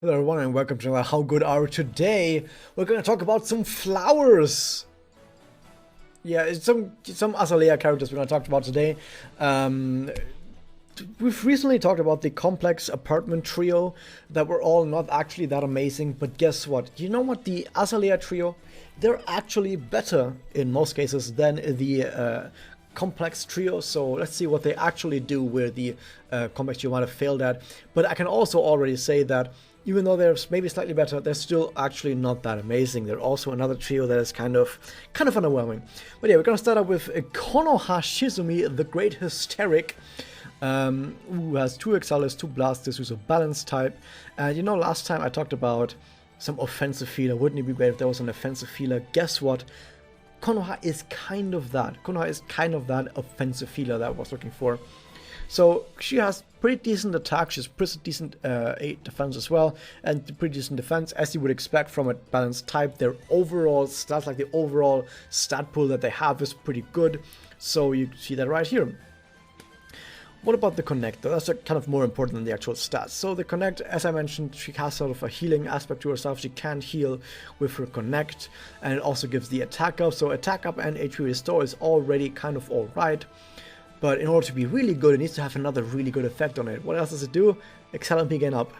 Hello everyone and welcome to How Good Are We Today? We're gonna talk about some flowers. Yeah, it's some Azalea characters we're gonna talk about today. We've recently talked about the complex apartment trio that were all not actually that amazing, but guess what? You know what? The Azalea trio, they're actually better in most cases than the complex trio. So let's see what they actually do where the complex trio might have failed at. But I can also already say that even though they're maybe slightly better, they're still actually not that amazing. They're also another trio that is kind of underwhelming. But yeah, we're gonna start out with Konoha Shizumi, the Great Hysteric, who has 2 Exiles, 2 Blasters, who's a balanced type. And you know, last time I talked about some offensive healer. Wouldn't it be better if there was an offensive healer? Guess what? Konoha is kind of that. Konoha is kind of that offensive healer that I was looking for. So she has pretty decent attack, she's pretty decent 8 defense as well, and pretty decent defense as you would expect from a balanced type. Their overall stats, like the overall stat pool that they have, is pretty good. So you see that right here. What about the connect? That's kind of more important than the actual stats. So the connect, as I mentioned, she has sort of a healing aspect to herself. She can heal with her connect, and it also gives the attack up. So attack up and HP restore is already kind of alright. But in order to be really good, it needs to have another really good effect on it. What else does it do? Excel and gain up.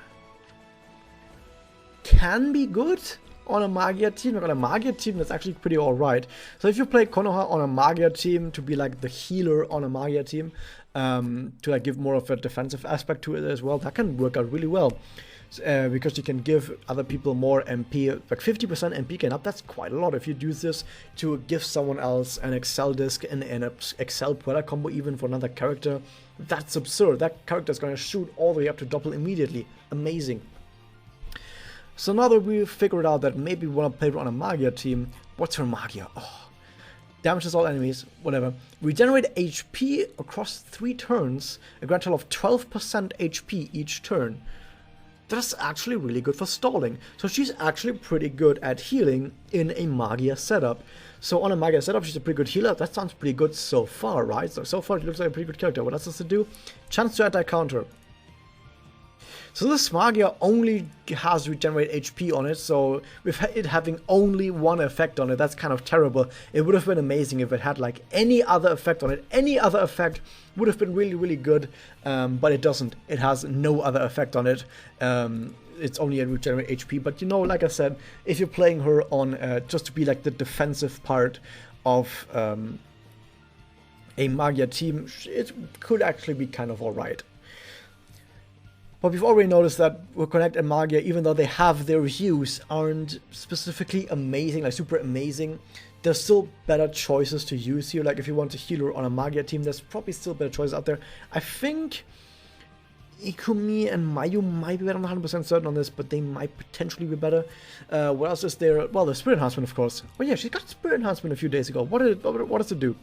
Can be good on a Magia team. Like on a Magia team, that's actually pretty alright. So if you play Konoha on a Magia team to be like the healer on a Magia team, to like give more of a defensive aspect to it as well, that can work out really well. Because you can give other people more MP, like 50% MP gain up. That's quite a lot. If you use this to give someone else an Excel disc and an Excel Puella combo even for another character, that's absurd. That character is going to shoot all the way up to double immediately. Amazing. So now that we've figured out that maybe we want to play her on a Magia team, what's her Magia? Oh, damages all enemies, whatever. Regenerate HP across 3 turns, a grand total of 12% HP each turn. That's actually really good for stalling. So she's actually pretty good at healing in a Magia setup. So on a Magia setup, she's a pretty good healer. That sounds pretty good so far, right? So far, it looks like a pretty good character. What else does it do? Chance to anti-counter. So this Magia only has regenerate HP on it, so with it having only 1 effect on it, that's kind of terrible. It would have been amazing if it had like any other effect on it. Any other effect would have been really, really good, but it doesn't. It has no other effect on it. It's only a regenerate HP, but you know, like I said, if you're playing her on just to be like the defensive part of a Magia team, it could actually be kind of alright. But we've already noticed that Connect and Magia, even though they have their use, aren't specifically amazing, like super amazing. There's still better choices to use here. Like if you want to heal her on a Magia team, there's probably still better choices out there. I think Ikumi and Mayu might be better. I'm not 100% certain on this, but they might potentially be better. What else is there? Well, the Spirit Enhancement, of course. Oh yeah, she got Spirit Enhancement a few days ago. What does it do?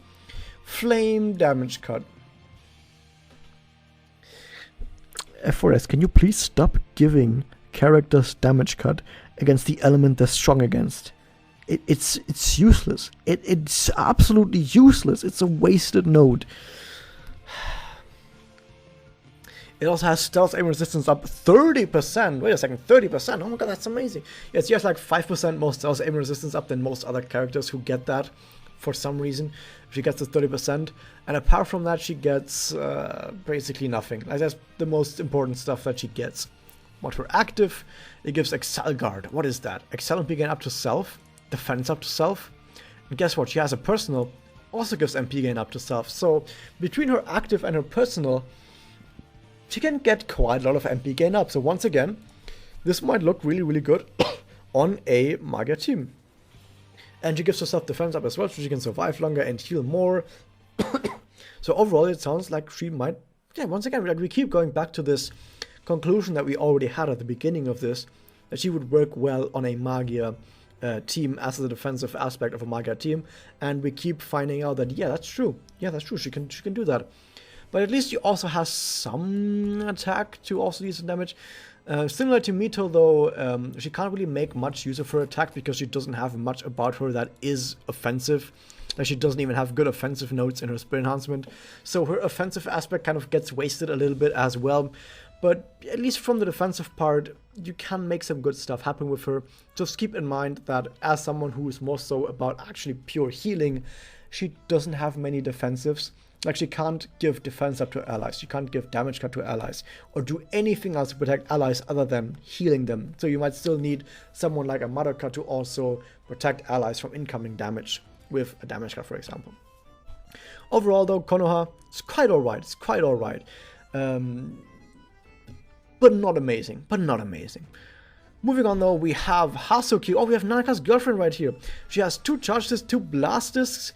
Flame damage cut. F4S, can you please stop giving characters damage cut against the element they're strong against? It's useless. It's absolutely useless. It's a wasted node. It also has stealth aim resistance up 30%. Wait a second, 30%? Oh my god, that's amazing. Yes, she has like 5% more stealth aim resistance up than most other characters who get that for some reason. She gets the 30%, and apart from that, she gets basically nothing. Like, that's the most important stuff that she gets. What her active, it gives Excel Guard. What is that? Excel MP gain up to self, defense up to self, and guess what? She has a personal, also gives MP gain up to self. So between her active and her personal, she can get quite a lot of MP gain up. So once again, this might look really, really good on a Magia team. And she gives herself defense up as well, so she can survive longer and heal more. So overall, it sounds like she might, yeah, once again, like we keep going back to this conclusion that we already had at the beginning of this, that she would work well on a Magia team as a defensive aspect of a Magia team. And we keep finding out that, yeah, that's true. Yeah, that's true. She can do that. But at least she also has some attack to also do some damage. Similar to Mito, though, she can't really make much use of her attack because she doesn't have much about her that is offensive. Like, she doesn't even have good offensive notes in her Spirit Enhancement. So her offensive aspect kind of gets wasted a little bit as well. but at least from the defensive part, you can make some good stuff happen with her. Just keep in mind that as someone who is more so about actually pure healing, she doesn't have many defensives. Like, she can't give defense up to allies, she can't give damage cut to allies, or do anything else to protect allies other than healing them. So you might still need someone like a Madoka to also protect allies from incoming damage with a damage cut, for example. Overall though, Konoha is quite alright, but not amazing, Moving on though, we have Hazuki. Oh, we have Nanaka's girlfriend right here. She has 2 charge discs, 2 blast discs.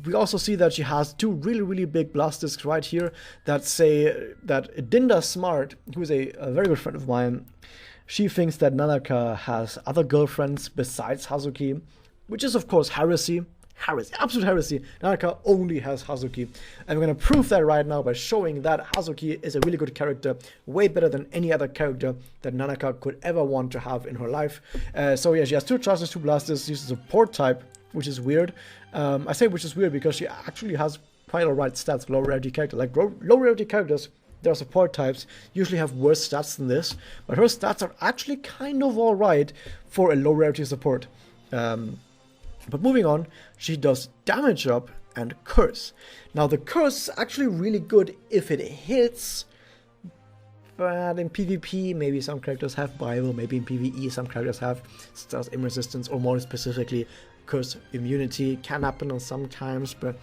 We also see that she has 2 really big blast discs right here that say that Dinda Smart, who is a very good friend of mine, she thinks that Nanaka has other girlfriends besides Hazuki, which is of course heresy. Absolute heresy. Nanaka only has Hazuki. And we're going to prove that right now by showing that Hazuki is a really good character, way better than any other character that Nanaka could ever want to have in her life. So yeah, she has 2 charges, 2 blasters, uses a support type, which is weird. I say which is weird because she actually has quite alright stats for low rarity characters. Like low rarity characters, their support types usually have worse stats than this, but her stats are actually kind of alright for a low rarity support. But moving on, she does damage up and curse. Now the curse is actually really good if it hits, but in PvP maybe some characters have Bible, maybe in PvE some characters have Stealth Aim Resistance, or more specifically curse immunity. Can happen on sometimes, but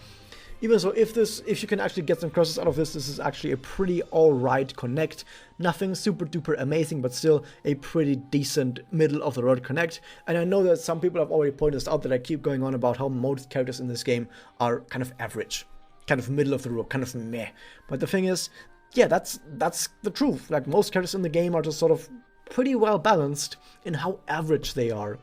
even so, if you can actually get some curses out of this is actually a pretty alright connect. Nothing super duper amazing, but still a pretty decent middle of the road connect. And I know that some people have already pointed this out, that I keep going on about how most characters in this game are kind of average, kind of middle of the road, kind of meh. But the thing is, yeah, that's the truth. Like, most characters in the game are just sort of pretty well balanced in how average they are.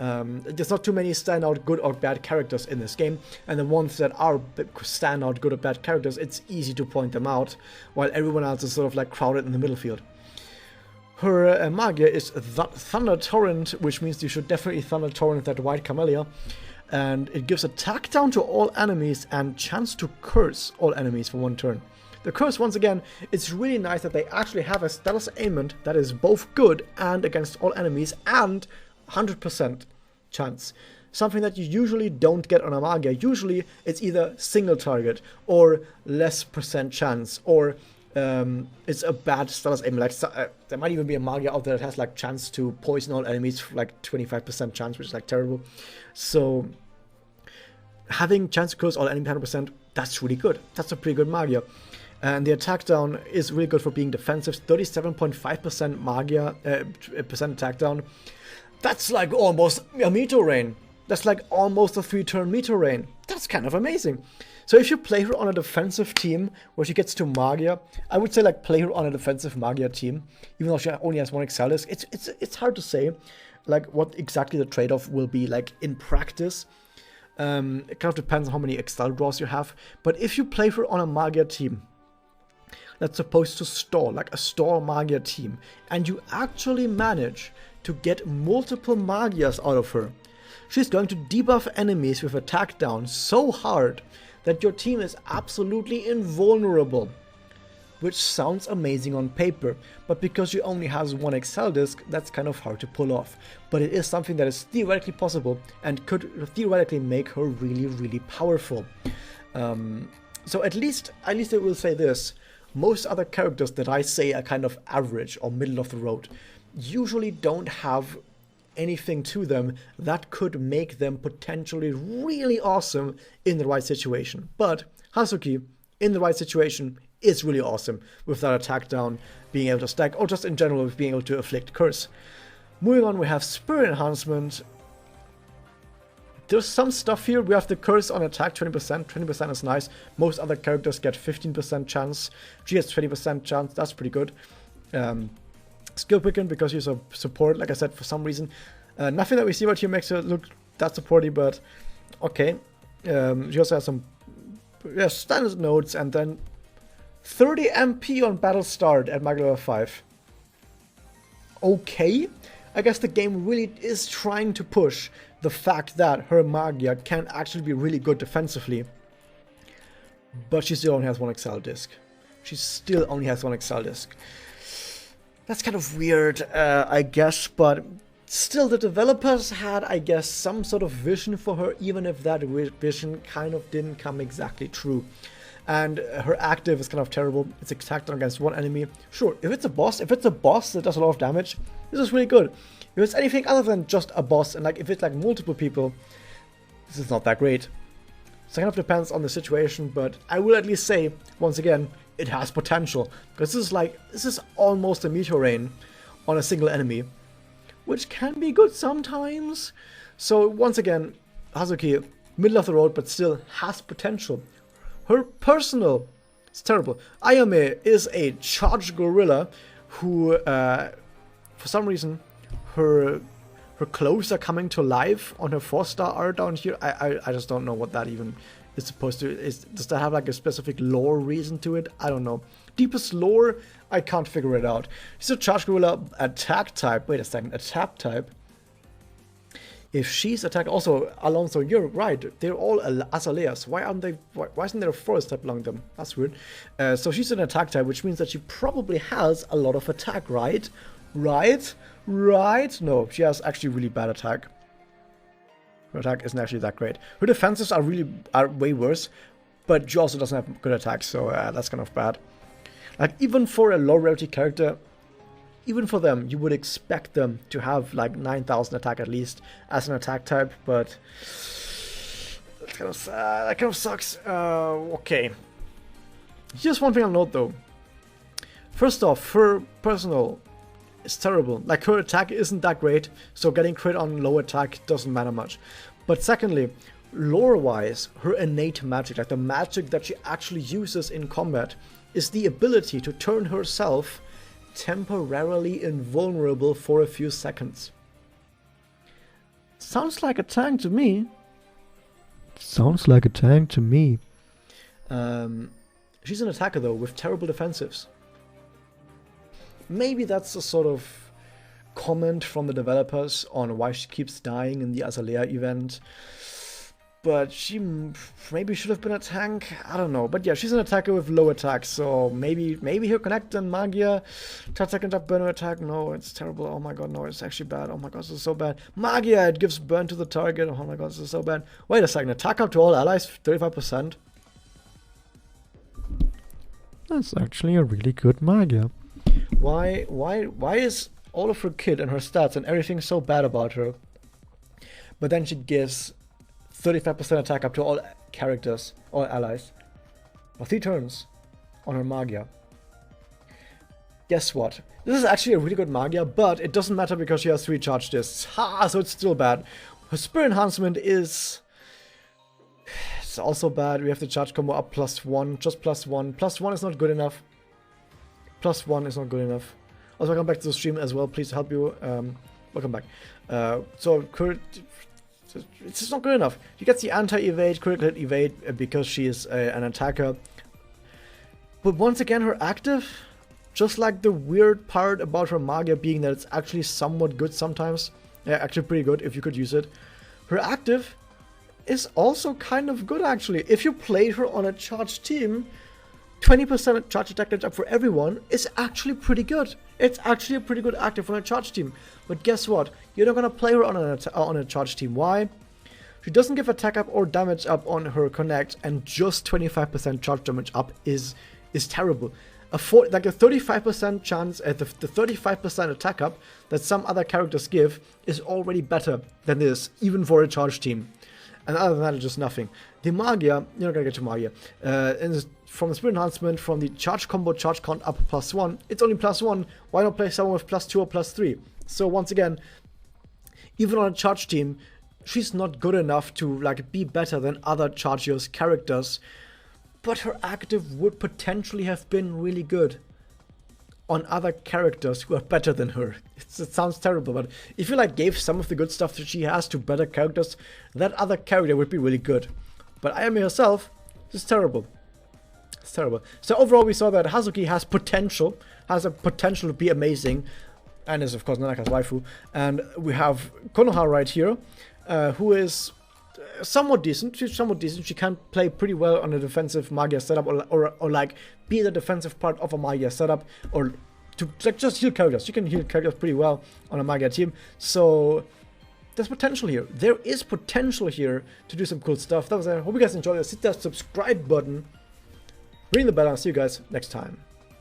There's not too many standout good or bad characters in this game, and the ones that are standout good or bad characters, it's easy to point them out, while everyone else is sort of like crowded in the middle field. Her Magia is Thunder Torrent, which means you should definitely Thunder Torrent that White Camellia, and it gives attack down to all enemies and chance to curse all enemies for 1 turn. The curse, once again, it's really nice that they actually have a Stealth Aimment that is both good and against all enemies, and 100% chance. Something that you usually don't get on a Magia. Usually it's either single target or less % chance, or it's a bad Stealth Aim. Like, there might even be a Magia out there that has like chance to poison all enemies for like 25% chance, which is like terrible. So having chance to curse all enemies 100%, that's really good. That's a pretty good Magia. And the attack down is really good for being defensive. 37.5% Magia percent attack down. That's like almost a Meteor Rain. That's like almost a 3-turn Meteor Rain. That's kind of amazing. So if you play her on a defensive team where she gets to Magia, I would say like play her on a defensive Magia team, even though she only has 1 Excel disc. It's hard to say like what exactly the trade-off will be like in practice. It kind of depends on how many Excel draws you have. But if you play her on a Magia team that's supposed to stall, like a stall Magia team, and you actually manage to get multiple Magias out of her, she's going to debuff enemies with attack down so hard that your team is absolutely invulnerable. Which sounds amazing on paper, but because she only has 1 Excel disc, that's kind of hard to pull off. But it is something that is theoretically possible and could theoretically make her really powerful. So at least I will say this. Most other characters that I say are kind of average or middle of the road usually don't have anything to them that could make them potentially really awesome in the right situation. But Hazuki, in the right situation, is really awesome with that attack down, being able to stack, or just in general with being able to afflict curse. Moving on, we have Spirit Enhancement. There's some stuff here. We have the curse on attack, 20%. 20% is nice. Most other characters get 15% chance. She has 20% chance. That's pretty good. Skill Quicken, because she's a support, like I said, for some reason. Nothing that we see right here makes her look that supporty, but okay. She also has some standard notes, and then 30 MP on battle start at Magia level 5. Okay. I guess the game really is trying to push the fact that her Magia can actually be really good defensively. But she still only has 1 Excel disc. she still only has one Excel disk. That's kind of weird, I guess, but still the developers had, I guess, some sort of vision for her, even if that vision kind of didn't come exactly true. And her active is kind of terrible. It's attacked against one enemy. Sure, if it's a boss that does a lot of damage, this is really good. If it's anything other than just a boss, and like if it's like multiple people, this is not that great. So it kind of depends on the situation, but I will at least say, once again, it has potential. Because this is almost a meteor rain on a single enemy, which can be good sometimes. So once again, Hazuki, middle of the road, but still has potential. Her personal is terrible. Ayame is a charged gorilla who, for some reason, her clothes are coming to life on her 4-star art down here. I just don't know what that even is supposed to... Does that have like a specific lore reason to it? I don't know. Deepest lore, I can't figure it out. She's a charged gorilla attack type. Wait a second, attack type. If she's attacked... Also, Alonso, you're right. They're all azaleas. Why aren't they... Why isn't there a forest type along them? That's weird. So she's an attack type, which means that she probably has a lot of attack, right? Right? No, she has actually really bad attack. Her attack isn't actually that great. Her defenses are way worse, but she also doesn't have good attacks, so that's kind of bad. Like, even for a low rarity character, even for them, you would expect them to have like 9,000 attack at least as an attack type, but that kind of sucks. Okay. Here's one thing I'll note though. First off, her personal is terrible. Like, her attack isn't that great, so getting crit on low attack doesn't matter much. But secondly, lore-wise, her innate magic, like the magic that she actually uses in combat, is the ability to turn herself temporarily invulnerable for a few seconds. Sounds like a tank to me. Sounds like a tank to me. She's an attacker though, with terrible defensives. Maybe that's a sort of comment from the developers on why she keeps dying in the Azalea event. But she maybe should have been a tank. I don't know. But yeah, she's an attacker with low attack. So maybe her connect and Magia. Second up burn attack. No, it's terrible. Oh my god, no, it's actually bad. Oh my god, this is so bad. Magia, it gives burn to the target. Oh my god, this is so bad. Wait a second. Attack up to all allies, 35%. That's actually a really good Magia. Why is all of her kit and her stats and everything so bad about her? But then she gives 35% attack up to all characters, all allies, for 3 turns on her Magia. Guess what? This is actually a really good Magia, but it doesn't matter because she has 3 charge discs. Ha! So it's still bad. Her Spirit Enhancement is... It's also bad. We have the charge combo up +1, just +1. +1 is not good enough. +1 is not good enough. Also, welcome back to the stream as well. Please help you. Welcome back. So, it's just not good enough. She gets the anti-evade, critical hit evade because she is an attacker. But once again, her active, just like the weird part about her Magia being that it's actually somewhat good sometimes. Yeah, actually pretty good if you could use it. Her active is also kind of good actually. If you played her on a charged team, 20% charge attack damage up for everyone is actually pretty good. It's actually a pretty good active on a charge team. But guess what? You're not gonna play her on a charge team. Why? She doesn't give attack up or damage up on her connect, and just 25% charge damage up is terrible. Like a 35% chance at the 35% attack up that some other characters give is already better than this, even for a charge team. And other than that, it's just nothing. The Magia, you're not gonna get to Magia. From the Spirit Enhancement, from the charge combo, charge count up +1, it's only +1. Why not play someone with +2 or +3? So once again, even on a charge team, she's not good enough to like be better than other Chargio's characters. But her active would potentially have been really good on other characters who are better than her. It sounds terrible, but if you like gave some of the good stuff that she has to better characters, that other character would be really good. But Ayame herself is terrible. It's terrible. So overall we saw that Hazuki has a potential to be amazing, and is of course Nanaka's waifu. And we have Konoha right here, who is somewhat decent. She's somewhat decent. She can play pretty well on a defensive Magia setup, or like be the defensive part of a Magia setup, or to like just heal characters. She can heal characters pretty well on a Magia team. So there's potential here. There is potential here to do some cool stuff. That was it. Hope you guys enjoyed this. Hit that subscribe button, ring the bell, and I'll see you guys next time.